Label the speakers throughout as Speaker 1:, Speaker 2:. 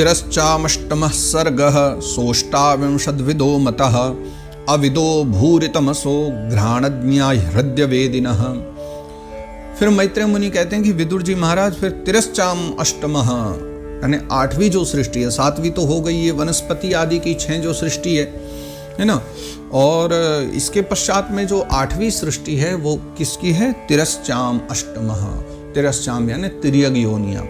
Speaker 1: तिरश्चामष्टमः सर्गः सोष्टाविंशद्विदो मतः अविदो भूरितमसो घ्राणज्ञा हृदयवेदिनः। फिर मैत्रेय मुनि कहते हैं कि विदुर जी महाराज फिर तिरश्चाम अष्टमः यानी आठवीं जो सृष्टि है, सातवीं तो हो गई ये वनस्पति आदि की 6 जो सृष्टि है ना, और इसके पश्चात में जो आठवीं सृष्टि है वो किसकी है? तिरश्चाम अष्टमः। तिरश्चाम यानी तिर्यग योनियां।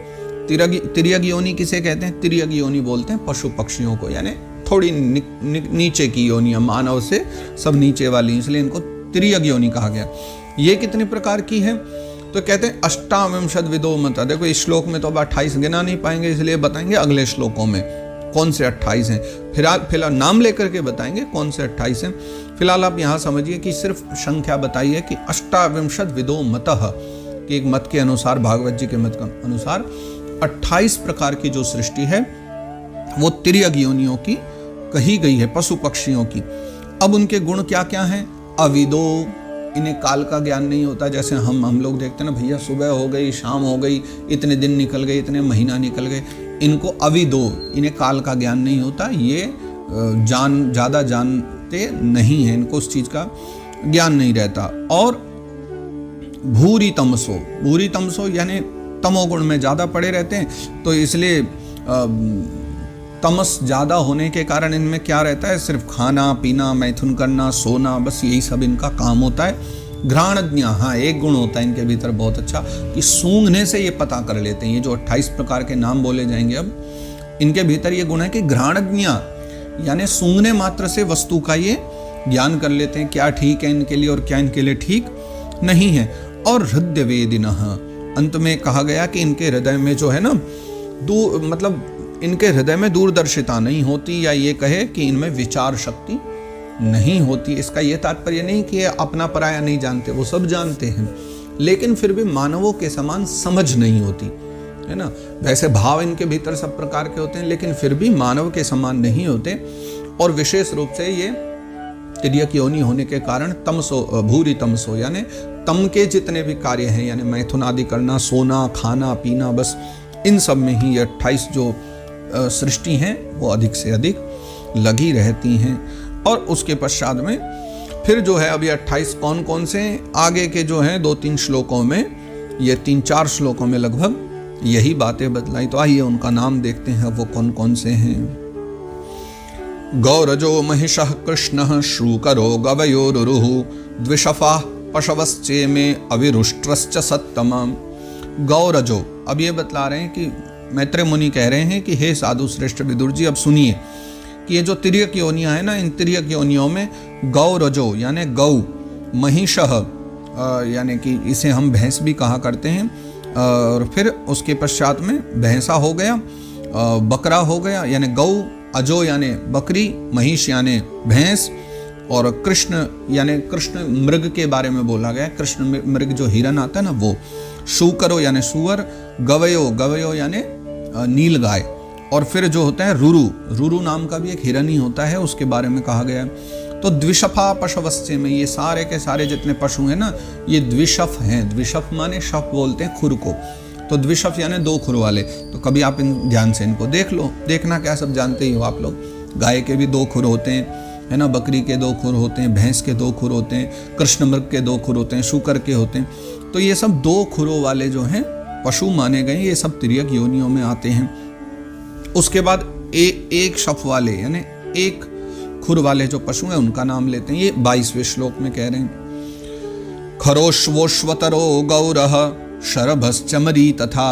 Speaker 1: तिर्यग योनि किसे कहते हैं? तिर्यग योनि बोलते हैं पशु पक्षियों को, यानी थोड़ी नीचे की योनियां, मानव से सब नीचे वाली, इसलिए इनको तिर्यग योनि कहा गया। ये कितने प्रकार की है? तो कहते हैं अष्टाविंशद विदो मता। देखो इस श्लोक में तो अब 28 गिना नहीं पाएंगे, इसलिए बताएंगे अगले श्लोकों में कौन से 28 हैं। फिलहाल नाम लेकर के बताएंगे कौन से 28 हैं। फिलहाल आप यहाँ समझिए कि सिर्फ संख्या बताई है कि अष्टाविंशद विदो मतः, कि एक मत के अनुसार, भागवत जी के मत के अनुसार 28 प्रकार की जो सृष्टि है वो तिर्यग योनियों की कही गई है, पशु पक्षियों की। अब उनके गुण क्या क्या हैं? अविदो, इन्हें काल का ज्ञान नहीं होता। जैसे हम लोग देखते हैं ना, भैया सुबह हो गई, शाम हो गई, इतने दिन निकल गए, इतने महीना निकल गए। इनको अविदो, इन्हें काल का ज्ञान नहीं होता, ये ज़्यादा जानते नहीं हैं, इनको उस चीज़ का ज्ञान नहीं रहता। और भूरी तमसो यानी तमोगुण में ज़्यादा पड़े रहते हैं, तो इसलिए तमस ज़्यादा होने के कारण इनमें क्या रहता है? सिर्फ खाना पीना, मैथुन करना, सोना, बस यही सब इनका काम होता है। घ्राणज्ञा, हाँ एक गुण होता है इनके भीतर बहुत अच्छा, कि सूंघने से ये पता कर लेते हैं। ये जो 28 प्रकार के नाम बोले जाएंगे अब, इनके भीतर ये गुण है कि घ्राणज्ञा यानी सूंघने मात्र से वस्तु का ये ज्ञान कर लेते हैं, क्या ठीक है इनके लिए और क्या इनके लिए ठीक नहीं है। और हृदयवेदिनः, अंत में कहा गया कि इनके हृदय में जो है ना, मतलब इनके हृदय में दूरदर्शिता नहीं होती, या ये कहे कि इनमें विचार शक्ति नहीं होती। इसका ये तात्पर्य नहीं कि अपना पराया नहीं जानते, वो सब जानते हैं, लेकिन फिर भी मानवों के समान समझ नहीं होती है ना। वैसे भाव इनके भीतर सब प्रकार के होते हैं, लेकिन फिर भी मानव के समान नहीं होते। और विशेष रूप से ये तिर्यक योनि होने के कारण भूरी तमसो यानी तम के जितने भी कार्य हैं, यानी मैथुन आदि करना, सोना, खाना पीना, बस इन सब में ही ये 28 जो सृष्टि हैं वो अधिक से अधिक लगी रहती हैं। और उसके पश्चात में फिर जो है अभी 28 कौन कौन से आगे के जो हैं 2-3 श्लोकों में, ये 3-4 श्लोकों में लगभग यही बातें बतलाई। तो आइए उनका नाम देखते हैं वो कौन कौन से हैं। गौरजो महिषः कृष्णः श्रूकरो गवयोरुरुः द्विषफाः पशवश्चे में अविरुष्ट्रश्च सत्तमम्। गौरजो, अब ये बतला रहे हैं कि मैत्रेय मुनि कह रहे हैं कि हे साधु श्रेष्ठ विदुर जी, अब सुनिए कि ये जो तिर्यक योनियां है ना, इन तिर्यक योनियों में गौरजो यानी गौ, महिषः यानी कि इसे हम भैंस भी कहा करते हैं, और फिर उसके पश्चात में भैंसा हो गया, बकरा हो गया यानी गौ, अजो यानी बकरी, महिष यानी भैंस, और कृष्ण यानी कृष्ण मृग के बारे में बोला गया, कृष्ण मृग जो हिरन आता है ना वो, शूकरो यानी सुअर, गवयो यानी नील गाय, और फिर जो होता है रुरु नाम का भी एक हिरन ही होता है, उसके बारे में कहा गया है। तो द्विषफा पशवस्से में ये सारे के सारे जितने पशु हैं ना, ये द्विषफ हैं। द्विषफ माने शफ बोलते हैं खुर को, तो द्विषफ यानी 2 खुर वाले। तो कभी आप ध्यान से इनको देख लो, देखना क्या सब जानते ही हो आप लोग। गाय के भी 2 खुर होते हैं है ना, बकरी के 2 खुर होते हैं, भैंस के 2 खुर होते हैं, कृष्ण मृग के 2 खुर होते हैं, शूकर के होते हैं। तो ये सब 2 खुरों वाले जो हैं पशु माने गए, ये सब तिर्यक योनियों में आते हैं। उसके बाद एक शफ वाले यानी 1 खुर वाले जो पशु हैं उनका नाम लेते हैं। ये 22वें श्लोक में कह रहे हैं, खरोश्वोश्वतरो गौरः शरभश्चमरी तथा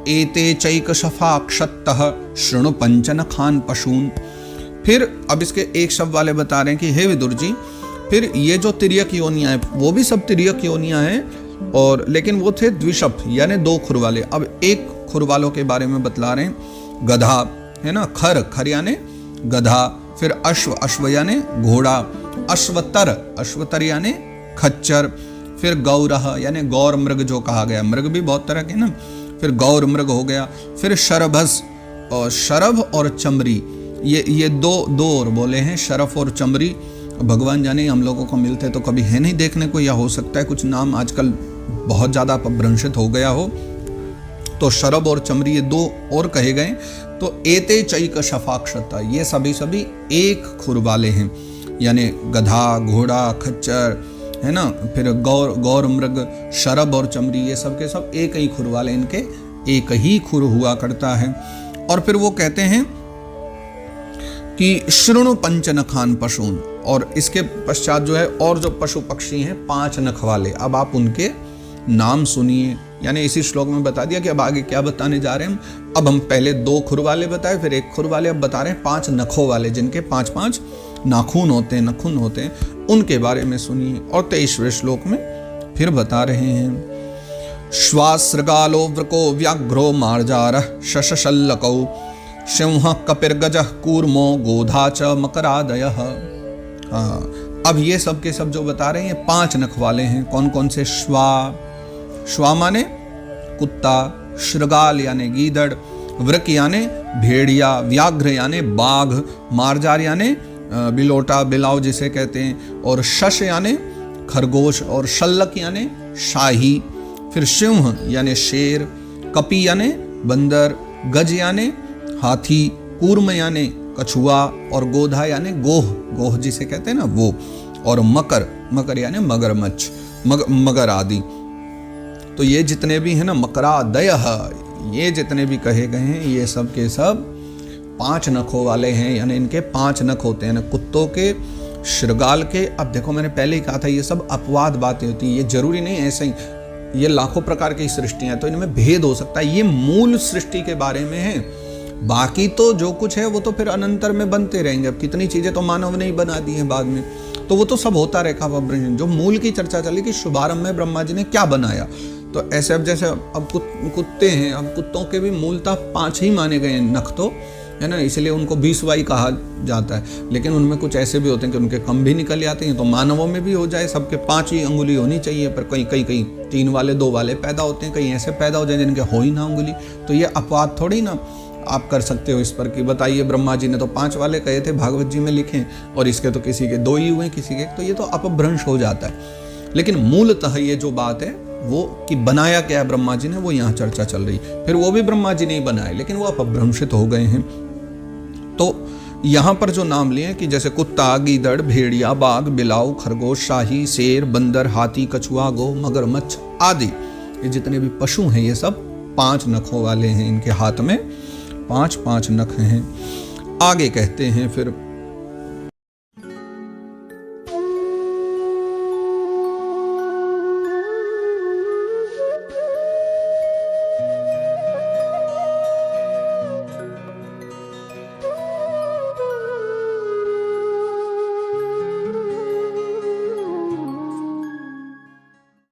Speaker 1: एते चैक शफाक्षतः शृणु पंचन खान पशून। फिर अब इसके 1 शब्द वाले बता रहे हैं कि हे विदुर जी, फिर ये जो तिर्यक योनियां हैं वो भी सब तिर्यक योनियां हैं, और लेकिन वो थे द्विशफ यानी 2 खुर वाले। अब 1 खुर वालों के बारे में बतला रहे हैं, गधा है ना, खर यानी गधा, फिर अश्व यानी घोड़ा, अश्वतर यानी खच्चर, फिर गौरह यानी गौर मृग जो कहा गया, मृग भी बहुत तरह के ना, फिर गौर मृग हो गया, फिर शरभस, और शरभ और चमरी, ये दो और बोले हैं, शरफ और चमरी। भगवान जाने हम लोगों को मिलते तो कभी है नहीं देखने को, या हो सकता है कुछ नाम आजकल बहुत ज़्यादा अपभ्रंशित हो गया हो। तो शरभ और चमरी ये दो और कहे गए। तो एते चैक शफाक्षता, ये सभी सभी एक खुर वाले हैं, यानी गधा, घोड़ा, खच्चर, है ना, फिर गौर मृग, शरभ और चमरी, ये सब के सब एक ही खुर वाले, इनके एक ही खुर हुआ करता है। और फिर वो कहते हैं कि शृणु पंच नखान पशून, और इसके पश्चात जो है और जो पशु पक्षी हैं 5 नख वाले, अब आप उनके नाम सुनिए। यानी इसी श्लोक में बता दिया कि अब आगे क्या बताने जा रहे हैं हम। अब हम पहले 2 खुर वाले बताए, फिर 1 खुर वाले, अब बता रहे हैं 5 नखों वाले, जिनके 5-5 नाखून होते हैं, नखून होते हैं, उनके बारे में सुनिए। और 23वें श्लोक में फिर बता रहे हैं, श्वासृगालो वृको व्याघ्रो मार्जारः शशशल्लकौ सिंह कपिर्गजः कूर्मो गोधा च मकरादयः। अब ये सब के सब जो बता रहे हैं 5 नख वाले हैं। कौन कौन से? श्वा माने कुत्ता, श्रृगाल यानी गीदड़, वृक यानी भेड़िया, व्याघ्र यानी बाघ, मार्जार यानी बिलोटा, बिलाव जिसे कहते हैं, और शश यानी खरगोश, और शल्लक यानी शाही, फिर सिंह यानी शेर, कपि यानी बंदर, गज यानी हाथी, कूर्म यानी कछुआ, और गोधा यानी गोह जिसे कहते हैं ना वो, और मकर यानी मगरमच्छ, मगर आदि। तो ये जितने भी हैं ना, मकरादयः, ये जितने भी कहे गए हैं ये सब के सब 5 नखों वाले हैं, यानी इनके 5 नख होते हैं ना, कुत्तों के, श्रृगाल के। अब देखो मैंने पहले ही कहा था ये सब अपवाद बातें होती हैं, ये जरूरी नहीं ऐसे ही, ये लाखों प्रकार की सृष्टियां हैं, तो इनमें भेद हो सकता है। ये मूल सृष्टि के बारे में है, बाकी तो जो कुछ है वो तो फिर अनंतर में बनते रहेंगे। अब कितनी चीजें तो मानव ने ही बना दी हैं बाद में, तो वो तो सब होता रहेगा। जो मूल की चर्चा चली कि शुभारंभ में ब्रह्मा जी ने क्या बनाया, तो ऐसे अब जैसे अब कुत्ते हैं, अब कुत्तों के भी मूलतः 5 ही माने गए हैं नख, तो है ना, इसलिए उनको 20वाई कहा जाता है। लेकिन उनमें कुछ ऐसे भी होते हैं कि उनके कम भी निकल जाते हैं, तो मानवों में भी हो जाए, सबके 5 ही अंगुली होनी चाहिए, पर कहीं 3 वाले 2 वाले पैदा होते हैं, कहीं ऐसे पैदा हो जाए जिनके हो ही ना अंगुली। तो ये अपवाद थोड़ी ना आप कर सकते हो इस पर कि बताइए ब्रह्मा जी ने तो 5 वाले कहे थे, भागवत जी में लिखे, और इसके तो किसी के 2 ही हुए, किसी के, तो ये तो अपभ्रंश हो जाता है। लेकिन मूलतः ये जो बात है वो कि बनाया क्या है ब्रह्मा जी ने, वो यहाँ चर्चा चल रही। फिर वो भी ब्रह्मा जी ने ही बनाए, लेकिन वो अपभ्रंशित हो गए हैं। तो यहाँ पर जो नाम लिए कि जैसे कुत्ता, गीदड़, भेड़िया, बाघ, बिलाव, खरगोश, शाही, शेर, बंदर, हाथी, कछुआ, गौ, मगरमच्छ आदि, ये जितने भी पशु हैं ये सब 5 नखों वाले हैं, इनके हाथ में 5-5 नख हैं। आगे कहते हैं फिर